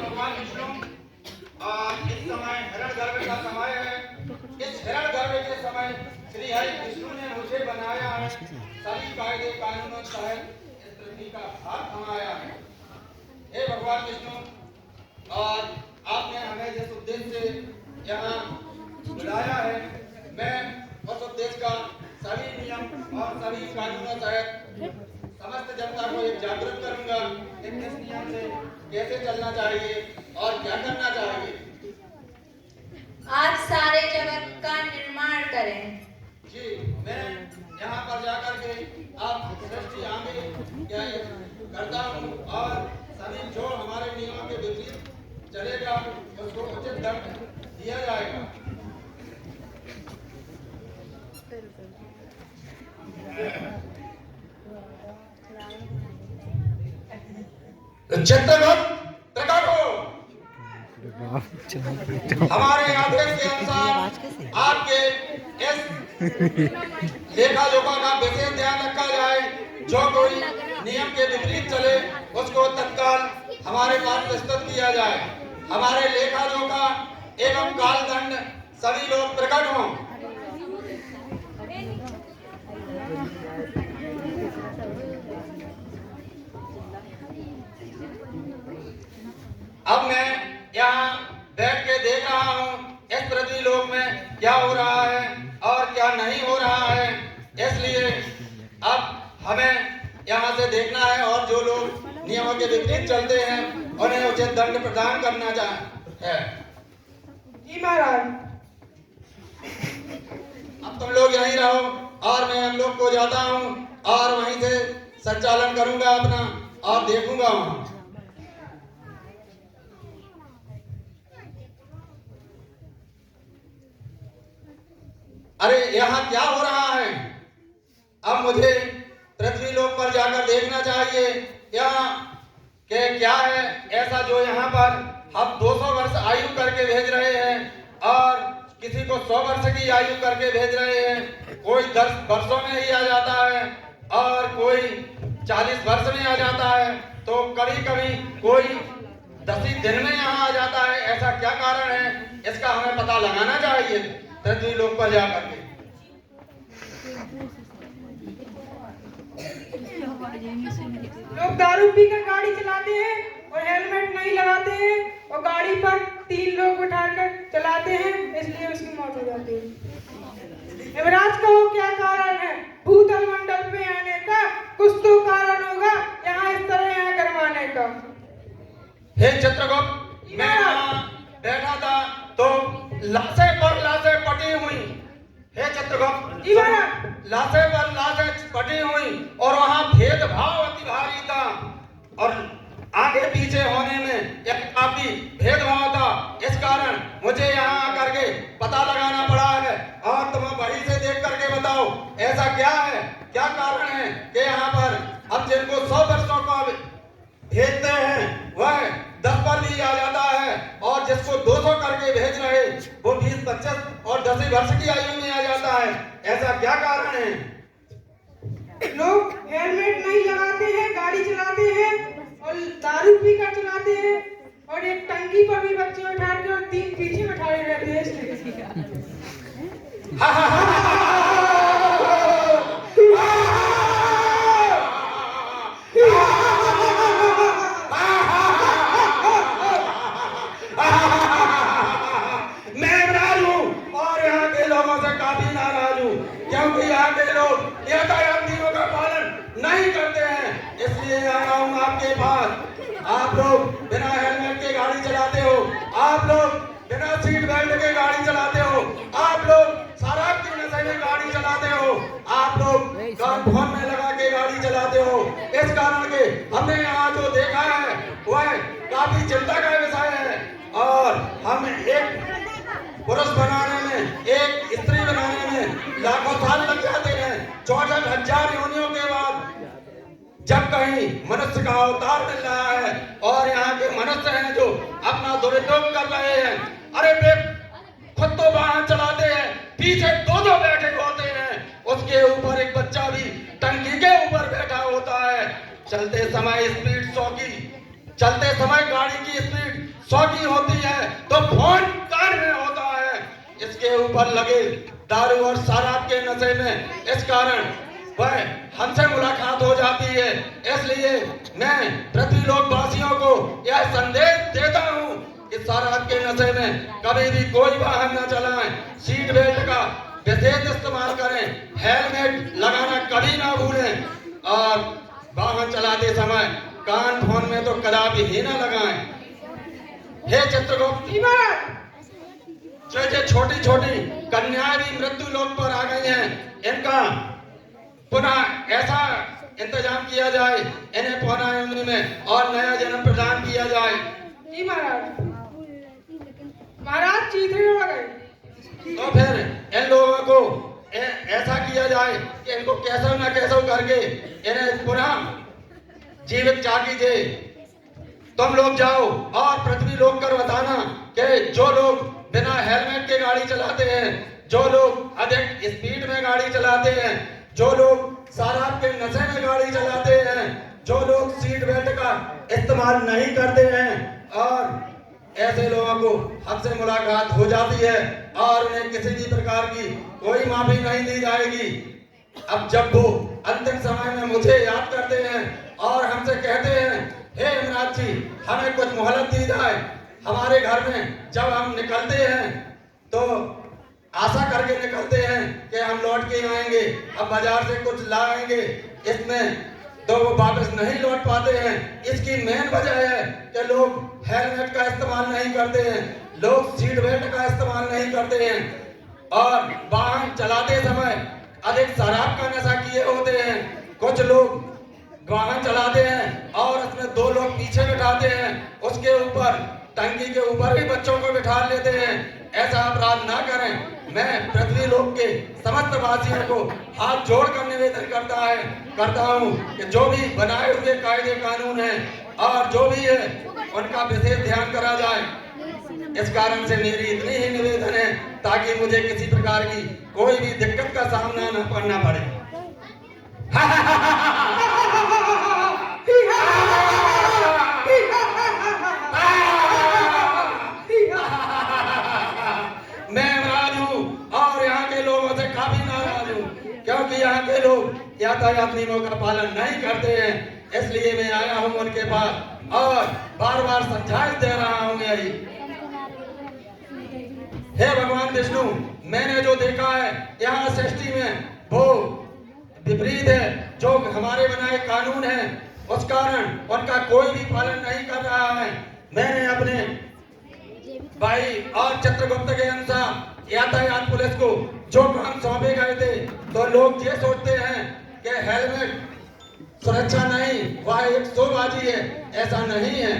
भगवान विष्णु इस समय हिरण्यगर्भ का समय है। इस हिरण्यगर्भ के समय श्री हरि विष्णु ने मुझे बनाया है, सभी कायदे कानूनों तहत इस पृथ्वी का भार थमाया है। हे भगवान विष्णु, और आपने हमें जिस उद्देश्य से यहाँ बुलाया है, मैं उस उद्देश्य का सभी नियम और सभी कानूनों तहत समस्त जनता को एक जागरूक करूंगा कि किस नियम से कैसे चलना चाहिए और क्या करना चाहिए। आप सारे जगत का निर्माण करें। जी, मैं यहाँ पर जाकर के आप सृष्टि आगे क्या करता हूँ और सभी जो हमारे नियमों के विपरीत चलेगा उसको उचित दंड दिया जाएगा। चित्रगुप्त प्रकट हो। हमारे आदेश के अनुसार आपके इस लेखा जोखा का विशेष ध्यान रखा जाए। जो कोई नियम के विपरीत चले उसको तत्काल हमारे पास प्रस्तुत किया जाए। हमारे लेखा जोखा एवं काल दंड सभी लोग प्रकट हों। अब मैं यहाँ बैठ के देख रहा हूँ इस पृथ्वी लोक में क्या हो रहा है और क्या नहीं हो रहा है, इसलिए अब हमें यहाँ से देखना है और जो लोग नियमों के विपरीत चलते हैं उन्हें उचित दंड प्रदान करना है। जी महाराज। अब तुम लोग यहीं रहो और मैं हम लोग को जाता हूँ और वहीं से संचालन करूंगा अपना और देखूंगा वहाँ। अरे यहाँ क्या हो रहा है? अब मुझे पृथ्वी लोक पर जाकर देखना चाहिए यहाँ के क्या है ऐसा जो यहाँ पर हम 200 वर्ष आयु करके भेज रहे हैं और किसी को 100 वर्ष की आयु करके भेज रहे हैं। कोई 10 वर्षों में ही आ जाता है और कोई 40 वर्ष में आ जाता है, तो कभी कभी कोई 10 ही दिन में यहाँ आ जाता है। ऐसा क्या कारण है? इसका हमें पता लगाना चाहिए पृथ्वी लोक पर जाकर के। लोग दारू पी कर गाड़ी चलाते हैं और हेलमेट नहीं लगाते हैं और गाड़ी पर 3 लोग बिठाकर चलाते हैं, इसलिए उसकी मौत हो जाती है। युवराज कहो क्या कारण है भूतल मंडल पे आने का? कुछ तो कारण होगा यहाँ इस तरह यहाँ करवाने का। हे चित्रगुप्त, मैं यहाँ बैठा था तो लाशें पर लाशें पटी हुई। हे चित्रगुप्त, लाशें पर लाशें पटी हुई और वहाँ भेदभाव अति भारी था और आगे पीछे होने में एक काफी भेदभाव था। इस कारण मुझे यहाँ आकर के पता लगाना पड़ा है और तुम वहीं से देख करके बताओ ऐसा क्या है, क्या कारण है कि यहाँ पर अब जिनको 100 वर्षों का भेजते हैं वह 10 पर भी आ जाता है और जिसको 200 करके भेज रहे वो 20, 25 और 10 वर्ष की आयु में आ जाता है। ऐसा क्या कारण है? लोग हेलमेट नहीं लगाते हैं, गाड़ी चलाते हैं और दारू पी कर चलाते हैं और एक टंकी पर भी बच्चे बैठाते और 3 पीछे बैठाए रहते हैं, इसलिए। मैं नाराज हूँ और यहाँ के लोगों से काफी नाराज हूँ क्योंकि यहाँ के लोग यातायात नियमों का पालन नहीं करते हैं। इसलिए आया हूँ आपके पास। आप लोग बिना हेलमेट के गाड़ी चलाते हो, आप लोग बिना सीट बेल्ट के गाड़ी चलाते हो, आप लोग शराब के नशे में गाड़ी चलाते हो, आप लोग फोन में लगा के गाड़ी चलाते हो। इस कारण के हमने यहाँ जो देखा है वह काफी चिंता का विषय है और हम एक पुरुष बनाने में, एक स्त्री बनाने में लाखों साल लग जाते हैं। 64,000 योनियों के बाद जब कहीं मनुष्य का अवतार मिल रहा है और यहाँ के मनुष्य हैं जो अपना दुरुपयोग कर रहे हैं। अरे वे खुद तो वाहन चलाते हैं, पीछे 2 बैठे होते हैं, उसके ऊपर एक बच्चा भी टंकी के ऊपर बैठा होता है चलते समय स्पीड 100 की, चलते समय गाड़ी की स्पीड 100 की होती है तो फोन कान में होता है। इसके ऊपर लगे दारू और शराब के नशे में इस कारण वह हमसे मुलाकात हो जाती है। इसलिए मैं पृथ्वी लोक वासियों को यह संदेश देता हूँ कि शराब के नशे में कभी भी कोई वाहन न चलाएं, सीट बेल्ट का विशेष इस्तेमाल करें, हेलमेट लगाना कभी ना भूलें और वाहन चलाते समय कान फोन में तो कदापि ही न लगाएं। हे चित्रगुप्त, जो छोटी छोटी कन्याएं भी मृत्यु लोक पर आ गई हैं, इनका पुनः ऐसा इंतजाम किया जाए, इन्हें पुनः उम्र में और नया जन्म प्रदान किया जाए। जी महाराज। महाराज चीथड़े उड़ गए। तो फिर इन लोगों को ऐसा किया जाए कि इनको कैसा न कैसा करके इन्हें पुनः जीवित जागीजिए। तुम लोग जाओ और पृथ्वी लोक कर बताना कि जो लोग बिना हेलमेट के गाड़ी चलाते हैं, जो लोग अधिक स्पीड में गाड़ी चलाते हैं, जो लोग शराब के नशे में गाड़ी चलाते हैं, जो लोग सीट बेल्ट का इस्तेमाल नहीं करते हैं और ऐसे लोगों को हमसे मुलाकात हो जाती है और उन्हें किसी भी प्रकार की कोई माफी नहीं दी जाएगी। अब जब वो अंतिम समय में मुझे याद करते हैं और हमसे कहते हैं, हे यमराज जी, हमें कुछ मोहलत दी जाए, हमारे घर में जब हम निकलते हैं तो आशा करके निकलते हैं कि हम लौट के आएंगे, अब बाजार से कुछ लाएंगे, इसमें तो वो वापस नहीं लौट पाते हैं। इसकी मेन वजह है कि लोग हेलमेट का इस्तेमाल नहीं करते हैं, लोग सीट बेल्ट का इस्तेमाल नहीं करते हैं और वाहन चलाते समय अधिक शराब का नशा किए होते हैं। कुछ लोग वाहन चलाते हैं और उसमें 2 लोग पीछे बिठाते हैं, उसके ऊपर टंकी के ऊपर भी बच्चों को बिठा लेते हैं। ऐसा अपराध ना करें। मैं पृथ्वी लोक के समस्त वासियों को हाथ जोड़कर निवेदन करता हूँ कि जो भी बनाए हुए कायदे कानून हैं और जो भी है उनका विशेष ध्यान करा जाए। इस कारण से मेरी इतनी ही निवेदन है ताकि मुझे किसी प्रकार की कोई भी दिक्कत का सामना न करना पड़े। क्योंकि यहाँ के लोग यातायात नियमों का पालन नहीं करते हैं, इसलिए मैं आया हूँ उनके पास और बार बार समझाइश दे रहा हूँ। यही हे भगवान विष्णु, मैंने जो देखा है यहाँ सृष्टि में वो विपरीत है। जो हमारे बनाए कानून है उस कारण उनका कोई भी पालन नहीं कर रहा है। मैंने अपने भाई और चित्रगुप्त के अनुसार यातायात पुलिस को जो काम सौंपे गए थे, तो लोग ये सोचते हैं कि हेलमेट सुरक्षा नहीं, वह एक शोबाजी है। ऐसा नहीं है।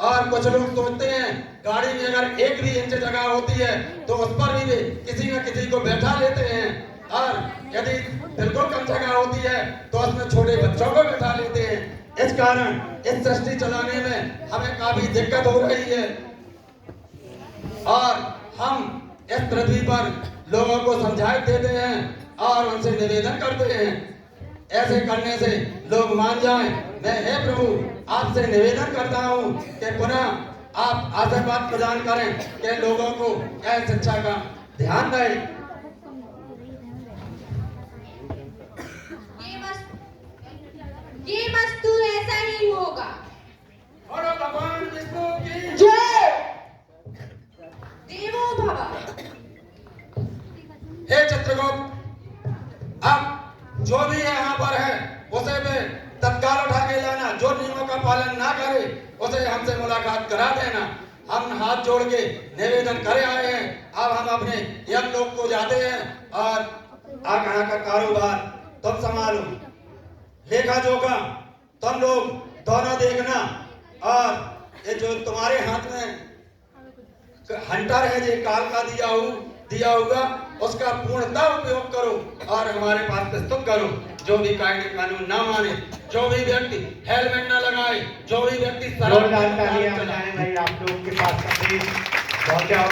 और कुछ लोग सोचते हैं गाड़ी में अगर 1 भी इंच जगह होती है तो उस पर भी किसी न किसी को बैठा लेते हैं और यदि बिल्कुल कम जगह होती है तो उसमें छोटे बच्चों को बैठा लेते हैं। इस कारण इस सृष्टि चलाने में हमें काफी दिक्कत हो रही है और हम इस पृथ्वी पर लोगों को समझाइश देते हैं और उनसे निवेदन करते हैं, ऐसे करने से लोग मान जाएं। मैं हे प्रभु आपसे निवेदन करता हूं कि पुनः आप आशीर्वाद प्रदान करें कि लोगों को यह शिक्षा का ध्यान दें। ये मस्तूर ऐसा ही होगा। और भगवान विष्णु की जय। देवो भव। हे चित्रगुप्त, अब जो भी यहाँ पर है उसे पे तत्काल उठा के लाना। जो नियमों का पालन ना करे उसे हमसे मुलाकात करा देना। हम हाथ जोड़ के निवेदन करे आए हैं। अब हम अपने यम लोग को जाते हैं और यहाँ का कारोबार तुम संभालो, लेखा जोखा तुम लोग दोनों देखना और ये जो तुम्हारे हाथ में हंटर है जो काल का दिया होगा उसका पूर्णतः उपयोग करो और हमारे पास प्रस्तुत करो। जो भी कायदे कानून ना माने, जो भी व्यक्ति हेलमेट ना लगाए, जो भी व्यक्ति आप लोगों के पास संदेश पहुंचा।